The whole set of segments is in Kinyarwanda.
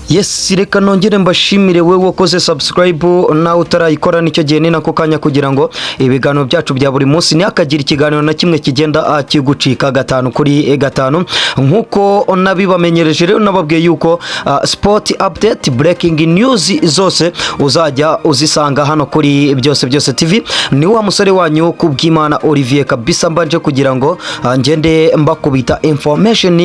Yes, reka nongere mbashimire wewe wakoze subscribe nawe utarayikora nicyo gihe ni nako kanya kugira ngo ibiganiro byacu bya buri munsi ni akagira ikiganiro na kimwe kigenda kigucika 5 kuri 5 nkuko nabibamenyereje rero nababwiye yuko sport update breaking news zose uzajya uzisanga hano kuri byose TV ni wa musore wanyu kubw'Imana Olivier kabisa mbanje kugira ngo ngende mbakubita information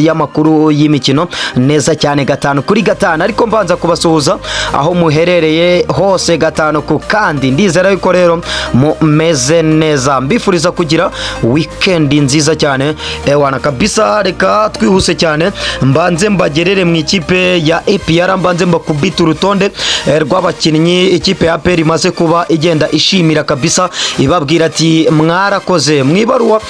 y'amakuru y'imikino neza cyane 5 kuri 5 ariko mbanza kubasuhuza aho muherereye hose 5 ku kandi ndizera yuko rero mumeze neza mbifuriza kugira weekend nziza cyane wana kabisa reka twihuse cyane mbanze mbagerere mu ikipe ya APR mbanze mbakubita urutonde rw'abakinnyi ikipe ya APR imaze kuba igenda ishimira kabisa ibabwira ati mwarakoze mwibaruwa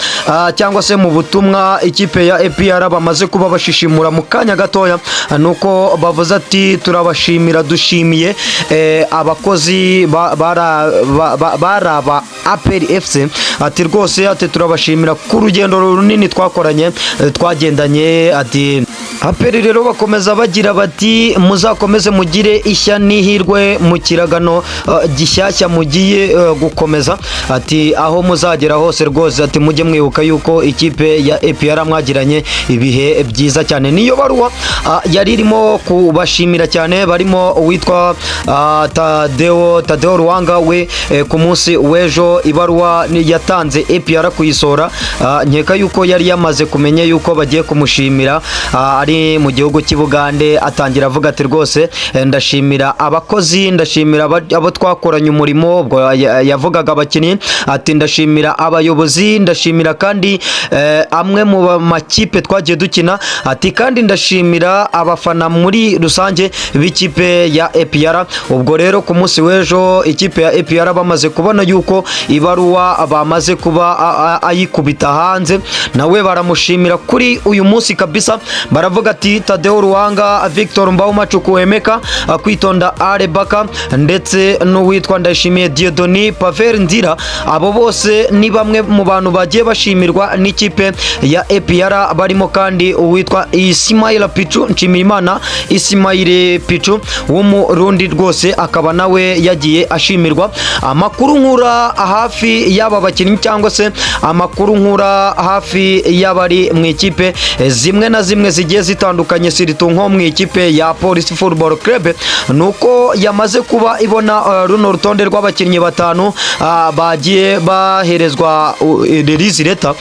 cyangwa se mu butumwa ikipe ya APR bamaze kuba bashishimura mu kanya gatoya nuko bavuze ati turabashimira dushimiye abakozi baraba Aprfc ati rwose ati turabashimira ku rugendo runini twakoranye twagendanye ati APR rero bakomeza bagira bati muzakomeze mugire ishya nihirwe mu kiragano gishyashya mugiye gukomeza ati aho muzagera hose rwose ati mujye mwibuka yuko ikipe ya APR mwagiranye ibihe byiza cyane niyo baruwa yari irimo kubashimira cyane barimo witwa Tadeo Ruwanga we ku munsi wejo ibaruwa yatanze APR kuyisora nkeka yuko yari yamaze kumenya yuko bagiye kumushimira ari mu gihugu cy'Ubugande atangira avuga ati rwose ndashimira abakozi ndashimira abo twakoranye umurimo ubwo yavugaga abakinnyi ati ndashimira abayobozi ndashimira kandi amwe mu makipe twagiye dukina ati kandi ndashimira abafana muri rusange b'ikipe ya APR ubwo rero ku munsi wejo ikipe ya APR bamaze kubona yuko ibaruwa bamaze kuba ayikubita hanze nawe baramushimira kuri uyu munsi kabisa baravuga ati Tadeo Ruwanga Victor Mbaumachukuemeka kwitonda Arebaka ndetse n'uwitwa Ndashimiye Dieudonné Pavel Ndira abo bose ni bamwe mu bantu bagiye bashimirwa n'ikipe ya APR barimo kandi uwitwa Ismail Pichu Nshimiyimana Ismail Pichu wo mu Rundi rwose akaba nawe yagiye ashimirwa amakuru nkura hafi y'aba bakinnyi cyangwa se amakuru nkura hafi y'abari mu ikipe zimwe na zimwe zigiye zitandukanye siritu nko mu ikipe ya Police Football Club nuko yamaze kuba ibona runo rutonde rw'abakinnyi 5 bagiye baherezwa release letter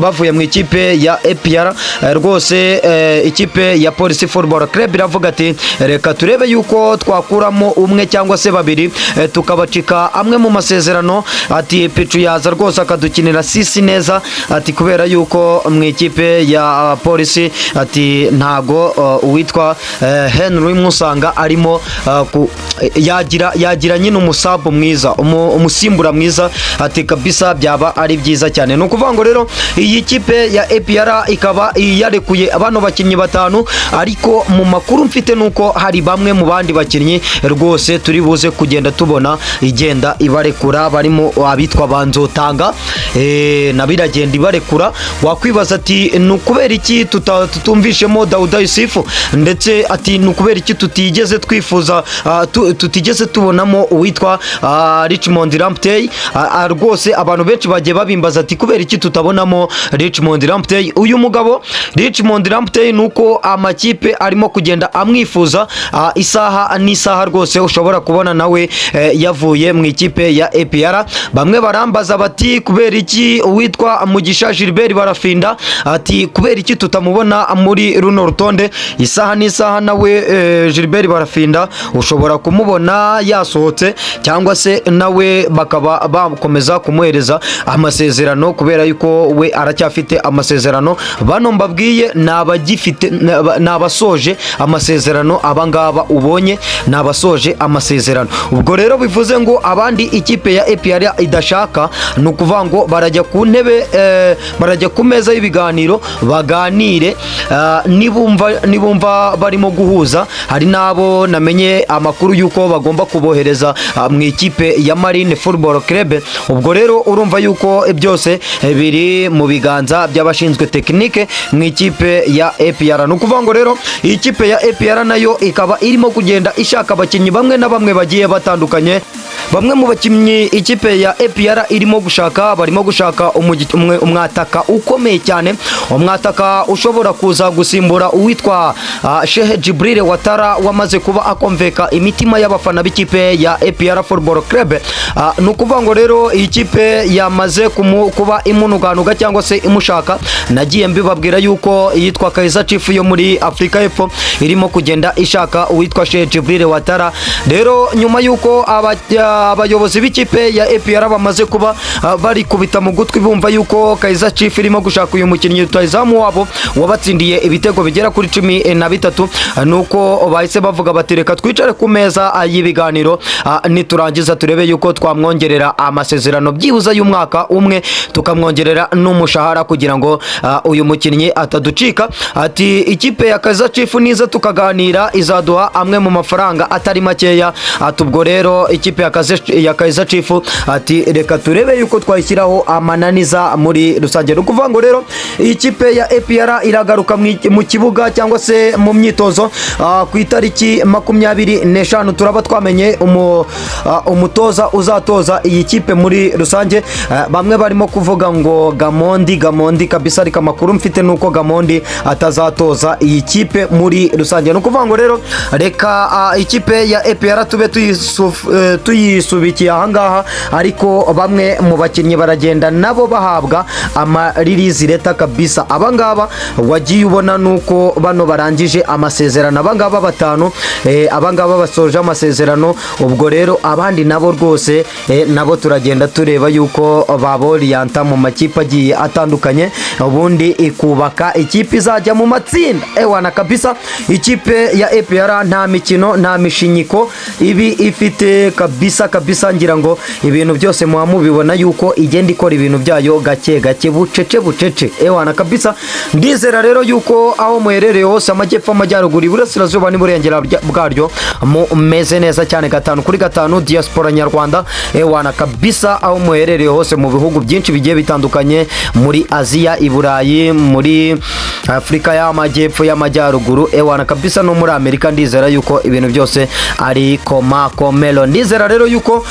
bavuye mu ikipe ya APR rwose ikipe ya Police Football Club iravuga ati reka turebe yuko twakuramo umwe cyangwa se babiri tukabacika amwe mu masezerano ati Pichu yaza rwose akadukinira sisi neza ati kubera yuko mu ikipe ya Police ati ntago uwitwa Henry Musanga arimo yagira nyine umusabu mwiza umusimbura mwiza ati kabisa byaba ari byiza cyane no kuvuga ngo rero iyi kipe ya APR ikaba yarekuye abano bakinnyi 5 ariko mu makuru mfite nuko hari bamwe mu bandi bakinnyi rwose turi buze kugenda tubona igenda ibarekura barimo abitwa Banzotanga nabiragenda ibarekura wakwibaza ati nukubera iki tutumvishemo Dauda Yusufu ndetse ati nukubera iki tutigeze twifuza tutigeze tubonamo uwitwa Richmond Lamptey rwose abantu benshi bagiye babimbaza ati kubera iki tutabonamo Richmond Lamptey uyu mugabo Richmond Lamptey nuko amakipe arimo kugenda amwifuza isaha n'isaha rwose ushobora kubona nawe yavuye mu ikipe ya APR bamwe barambaza bati kubera iki uwitwa Mugisha Gilbert Barafinda ati kubera iki tutamubona muri runo rutonde isaha n'isaha nawe Gilbert Barafinda ushobora kumubona yasohotse cyangwa se nawe bakaba bakomeza kumuhereza amasezerano kubera yuko we aracyafite amasezerano bano mbabwiye nabagifite nabasoje amasezerano abangaba ubonye nabasoje amasezerano ubwo rero bivuze ngo abandi ikipe ya APR idashaka no kuvuga ngo barajya ku ntebe barajya ku meza y'ibiganiro baganire nibumva barimo guhuza, hari nabo namenye amakuru yuko bagomba kubohereza mu ikipe ya Marine Football Club. Ubwo rero urumva yuko byose biri mu biganza by'abashinzwe tekinike mu ikipe ya APR. Nukuvuga ngo rero iyi kipe ya APR nayo ikaba irimo kugenda ishaka abakinnyi bamwe na bamwe bagiye batandukanye. Bamwe mu bakinnyi ikipe ya APR irimo gushaka, barimo gushaka umwataka ukomeye cyane, umwataka ushobora kuza gusimbura uwitwa Sheikh Jibril Watara wamaze kuba akomveka imitima y'abafana b'ikipe ya APR Football Club. Nukuvuga ngo rero iyi kipe yamaze kuba imunuganuga cyangwa se imushaka. Nagiye mbibabwira yuko yitwa Kaizer Chiefs yo muri Afrika y'Epfo irimo kugenda ishaka uwitwa Sheikh Jibril Watara. Rero nyuma yuko abayobozi b'ikipe ya APR bamaze kuba bari kubita mu gutwi bumva yuko Kaizer Chiefs irimo gushaka uyu mukinnyi rutahizamu wabo wabatsindiye ibitego bigera kuri 13, nuko bahise bavuga bati reka twicare ku meza y'ibiganiro niturangiza turebe yuko twamwongerera amasezerano byibuza y'umwaka umwe, tukamwongerera n'umushahara kugira ngo uyu mukinnyi ataducika. Ati ikipe ya Kaizer Chiefs niza tukaganira izaduha amwe mu mafaranga atari makeya. Atubwo rero ikipe ya Kaizer Chiefs ati reka turebe yuko twayishyiraho amananiza muri rusange. Nukuvuga ngo rero ikipe ya APR iragaruka mu kibuga cyangwa se mu myitozo ku itariki 25 turaba twamenye umutoza uzatoza iyi kipe muri rusange. Bamwe barimo kuvuga ngo Gamondi kabisa, ariko amakuru mfite nuko Gamondi atazatoza iyi kipe muri rusange. Nukuvuga ngo rero reka ikipe ya APR tube tuyisubikiye ahangaha, ariko bamwe mu bakinnyi baragenda nabo bahabwa amaririzi leta kabisa. Abangaba wagiye ubona nuko bano barangije amasezerano, abangaba batanu, abangaba basoje amasezerano. Ubwo rero abandi nabo rwose nabo turagenda tureba yuko baboriyanta mu makipe agiye atandukanye, ubundi ikubaka ikipe izajya mu matsinda. Ewana kabisa, ikipe ya APR nta mikino nta mishinyiko ibi ifite kabisa. Ngira ngo ibintu byose muba mubibona yuko igenda ikora ibintu byayo gake gake, bucece. Ewana kabisa, ndizera rero yuko aho muherereye hose, amajyepfo, amajyaruguru, iburasirazuba n'iburengera bwaryo mumeze neza cyane. 5/5 diaspora nyarwanda. Ewana kabisa, aho muherereye hose mu bihugu byinshi bigiye bitandukanye, muri Aziya, i Burayi, muri Afrika y'amajyepfo, y'amajyaruguru, ewana kabisa, no muri Amerika. Ndizera yuko ibintu byose ari komelo. Ndizera rero yuko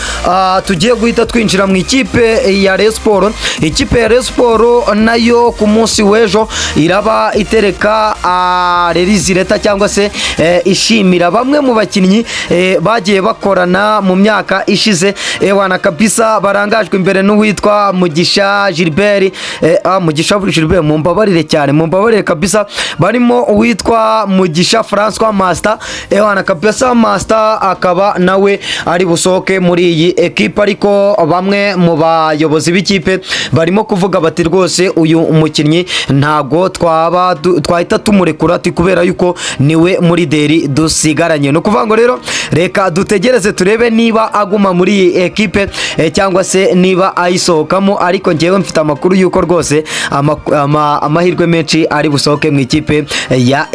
tugiye guhita twinjira mu ikipe ya Rayon Sport. Ikipe ya Rayon Sport nayo ku munsi w'ejo iraba itereka release leta cyangwa se ishimira bamwe mu bakinnyi bagiye bakorana mu myaka ishize. Ewana kabisa, barangajwe imbere n'uwitwa Mugisha Gilbert. Mugisha Gilbert, mumbabarire cyane, mumbabarire kabisa. Barimo uwitwa Mugisha François Master. Ewana kabisa, Master akaba nawe ari busohoke muri iyi ekipe, ariko bamwe mu bayobozi b'ikipe barimo kuvuga bati rwose uyu umukinnyi ntago twahita tumurekura ati kubera yuko niwe muri deri dusigaranye. No kuvuga ngo rero reka dutegereze turebe niba aguma muri iyi ekipe cyangwa se niba ayisohokamo, ariko ngewe mfite amakuru yuko rwose amahirwe menshi ari busohoke mu ikipe ya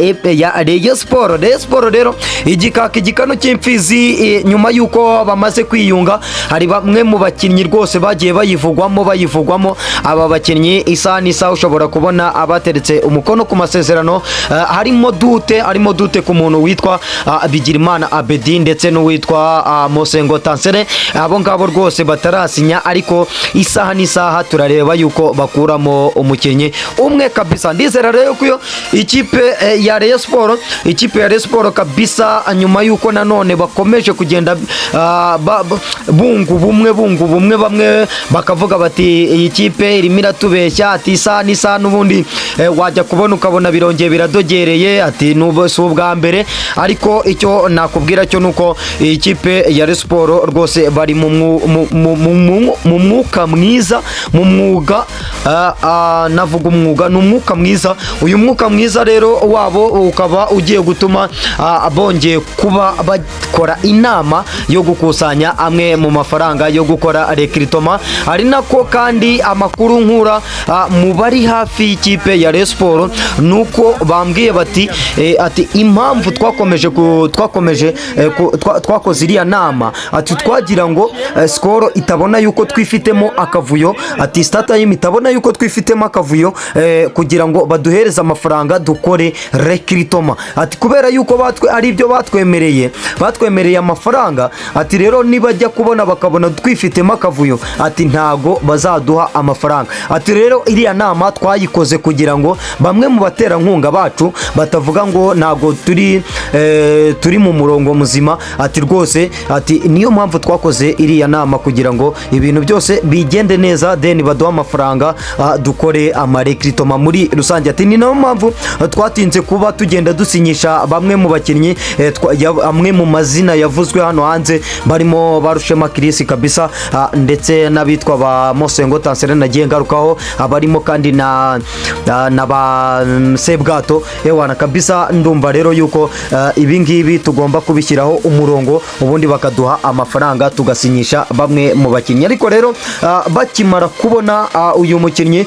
Rayon Sport. Rayon Sport rero igikano cy'imfizi nyuma yuko bamaze kwiyunga, hari bamwe mu bakinnyi rwose bagiye bayivugwamo. Aba bakinnyi isa n'isa ushobora kubona abateretse umukono ku masezerano. Harimo dute ku muntu witwa Bigirimana Abedi ndetse n'uwitwa Mosengo Tansere. Abo ngabo rwose batarasinya, ariko isaha n'isaha turareba yuko bakuramo umukinnyi umwe kabisa. Ndizera rero ko ikipe ya Rayon Sport kabisa, nyuma yuko nanone bakomeje kugenda bungu bumwe, bamwe bakavuga bati iyi kipe irimo iratubeshya, ati isa n'isa n'ubundi wajya kubona ukabona birongeye biradogereye, ati si ubwa mbere. Ariko icyo nakubwira cyo nuko iyi kipe ya Rayon Sport rwose bari mu mwuka mwiza, mu mwuga, navuga umwuga n'umwuka mwiza. Uyu mwuka mwiza rero wabo ukaba ugiye gutuma bongeye kuba bakora inama yo gukusanya amwe mu mafaranga yo gukora recruitment. Ari nako kandi amakuru nkura mu bari hafi y'ikipe ya Rayon Sport nuko bambwiye bati ati impamvu twakoze iriya nama ati twagira ngo Skol itabona yuko twifitemo akavuyo, ati StarTime itabona yuko twifitemo akavuyo kugira ngo baduhereze amafaranga dukore recruitment, ati kubera yuko ari byo batwemereye amafaranga, ati rero nibajya kubona bakabona twifitemo akavuyo, ati ntago bazaduha amafaranga. Ati rero iriya nama twayikoze kugira ngo bamwe mu baterankunga bacu batavuga ngo ntago turi mu murongo muzima, ati rwose ati niyo mpamvu twakoze iriya nama kugira ngo ibintu byose bigende neza, then baduha amafaranga dukore amarecruitment muri rusange. Ati ni nayo mpamvu twatinze kuba tugenda dusinyisha bamwe mu bakinnyi, amwe mu mazina yavuzwe hano hanze barimo Barushema Chris kabisa, ndetse n'abitwa ba Mosengo Tansere nagiye ngarukaho, abarimo kandi na ba Sebwato ewana kabisa. Ndumva rero yuko ibi ngibi tugomba kubishyiraho umurongo, ubundi bakaduha amafaranga tugasinyisha bamwe mu bakinnyi. Ariko rero bakimara kubona uyu mukinnyi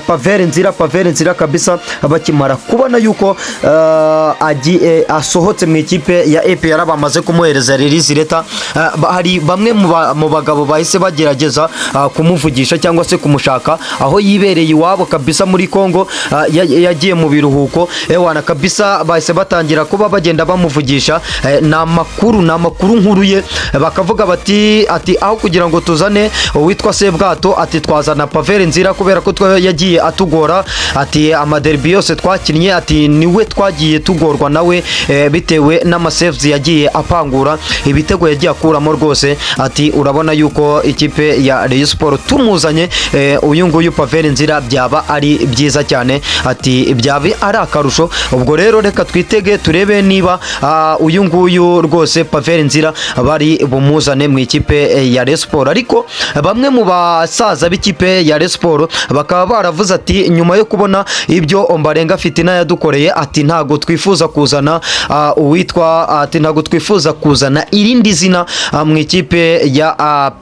Pavel Nzira kabisa, bakimara kubona yuko asohotse mu ikipe ya APR, bamaze kumuhereza release letter, hari bamwe mu bagabo bahise bagerageza kumuvugisha cyangwa se kumushaka aho yibereye iwabo kabisa muri Kongo, yagiye mu biruhuko ewana kabisa. Bahise batangira kuba bagenda bamuvugisha, na makuru nkuruye, bakavuga bati ati aho kugira ngo tuzane uwitwa Sebwato, ati twazana Pavel Nzira kubera ko yagiye atugora, ati amaderbi yose twakinnye, ati niwe twagiye tugorwa nawe bitewe n'amasaves yagiye apangura, ibitego yagiye akuramo rwose. Ati urabona yuko ikipe ya Rayon Sport tumuzanye uyu nguyu Pavel Nzira byaba ari byiza cyane, ati byaba ari akarusho. Ubwo rero reka twitege turebe niba uyu nguyu rwose Pavel Nzira bari bumuzane mu ikipe ya Rayon Sport. Ariko bamwe mu basaza b'ikipe ya Rayon Sport bakaba baravuze ati nyuma yo kubona ibyo Ombarenga Fitina yadukoreye, ati ntago twifuza kuzana ati ntago twifuza kuzana irindi zina mu ikipe ya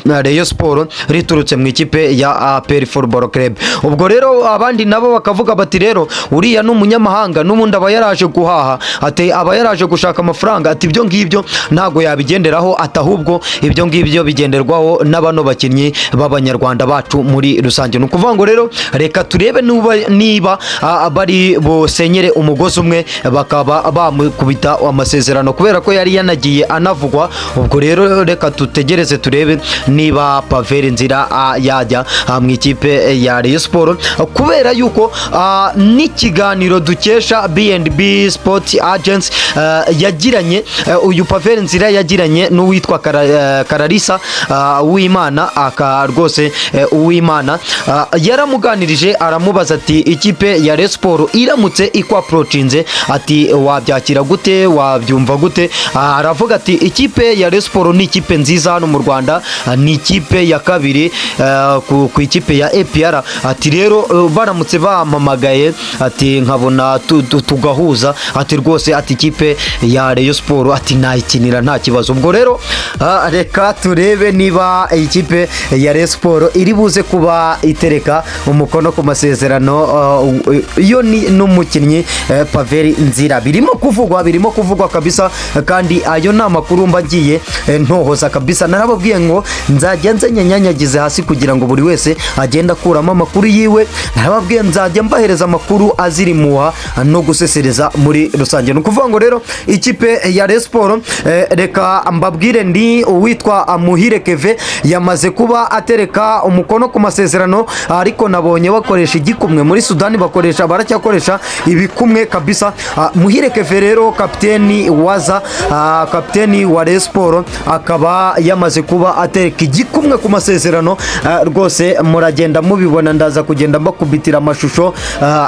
Rayon Sport riturutse mu ikipe ya APR Football Club. Ubwo rero abandi nabo bakavuga bati rero uriya n'umunyamahanga n'ubundi aba yaraje guhaha, ati aba yaraje gushaka amafaranga, ati ibyo ngibyo ntago yabigenderaho, ati ahubwo ibyo ngibyo bigenderwaho n'abano bakinnyi b'abanyarwanda bacu muri rusange. Ni ukuvuga ngo rero reka turebe niba bari busenyere umugozi umwe bakaba bamukubita amasezerano, kubera ko yari yanagiye anavugwa. Ubwo rero reka tutegereze turebe niba Pavel Nzira yajya mu ikipe ya Rayon Sport, kubera yuko n'ikiganiro dukesha B&B Sport Agents yagiranye, uyu Pavel Nzira yagiranye n'uwitwa Kararisa Uwimana, rwose Uwimana yaramuganirije aramubaza ati ikipe ya Rayon Sport iramutse ikwaprochinze, ati wabyakira gute, wabyumva gute? Aravuga ati ikipe ya Rayon Sport ni ikipe nziza hano mu Rwanda, ni ikipe ya kabiri ku ikipe ya APR, ati rero baramutse bampamagaye, ati nkabona tugahuza, ati rwose ati ikipe ya Rayon Sport ati nayikinira nta kibazo. Ubwo rero reka turebe niba ikipe ya Rayon Sport iri buze kuba itereka umukono ku masezerano iyo n'umukinnyi Pavel Nzira. Birimo kuvugwa kabisa, kandi ayo ni amakuru mba ngiye ntohoza kabisa. Narababwiye ngo nzajya nyanyagize hasi kugira ngo buri wese agenda akuramo amakuru yiwe. Narababwiye nzajya mbahereza amakuru azirimuha no gusesereza muri rusange. Ni ukuvuga ngo rero ikipe ya Rayon Sport reka mbabwire ndi uwitwa Muhire Keven yamaze kuba atereka umukono ku masezerano, ariko nabonye bakoresha igikumwe muri Sudani, baracyakoresha ibikumwe kabisa. Muhire Keven rero kapiteni wa Rayon Sport akaba yamaze kuba atereka igikumwe ku masezerano, rwose muragenda mubibona, ndaza kugenda mbakubitira amashusho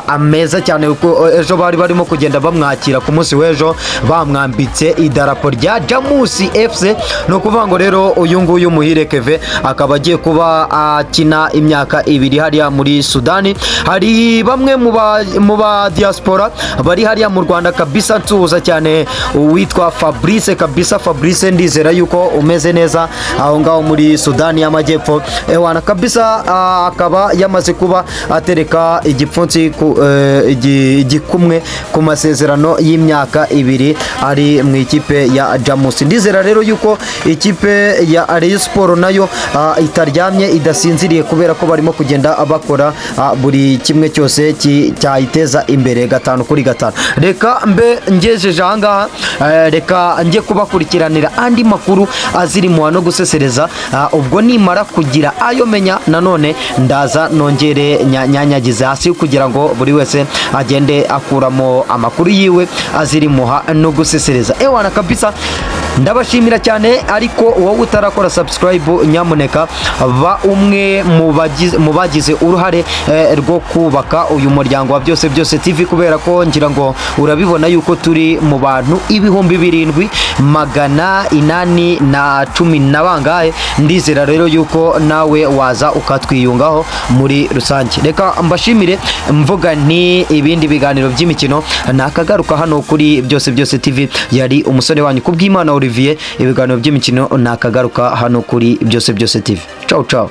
ameza cyane, kuko ejo bari barimo kugenda bamwakira ku munsi w'ejo bamwambitse idarapo rya Jamus FC. No kuvuga ngo rero uyu nguyu Muhire Keven akaba agiye kuba akina imyaka 2 hariya muri Sudani. Hari bamwe mu ba diaspora bari hariya mu Rwanda kabisa, nsuhuza cyane uwitwa Fabrice kabisa. Fabrice ndizera yuko umeze neza aho ngaho muri Sudani y'Amajyepfo ewana kabisa. Akaba yamaze kuba atereka igipfunsi igikumwe ku masezerano y'imyaka 2 ari mu ikipe ya Jamus. Ndizera rero yuko ikipe ya Rayon Sport nayo itaryamye idasinziriye kubera ko barimo kugenda abakora buri kimwe cyose cyayiteza imbere 5-5. Reka mbe ngejeje ahangaha, reka njye kubakurikiranira andi makuru aziri mu no gusesereza, ubwo nimara kugira ayo menya nanone ndaza nongere nyanyagize hasi kugira ngo buri wese agende akuramo amakuru yiwe aziri muha no gusesereza. Ewana kabisa, ndabashimira cyane, ariko wowe utarakora subscribe nyamuneka ba umwe mu bagize uruhare rwo kubaka uyu muryango wa byose TV, kubera ko ngira ngo urabibona yuko turi mu bantu 7,810 na bangahe. Ndizera rero yuko nawe waza ukatwiyungaho muri rusange. Reka mbashimire mvuga nti ibindi biganiro by'imikino nakagaruka hano kuri byose TV. Yari umusore wanyu kubw'Imana Olivier. Ibiganiro by'imikino nakagaruka hano kuri byose TV. Ciao ciao.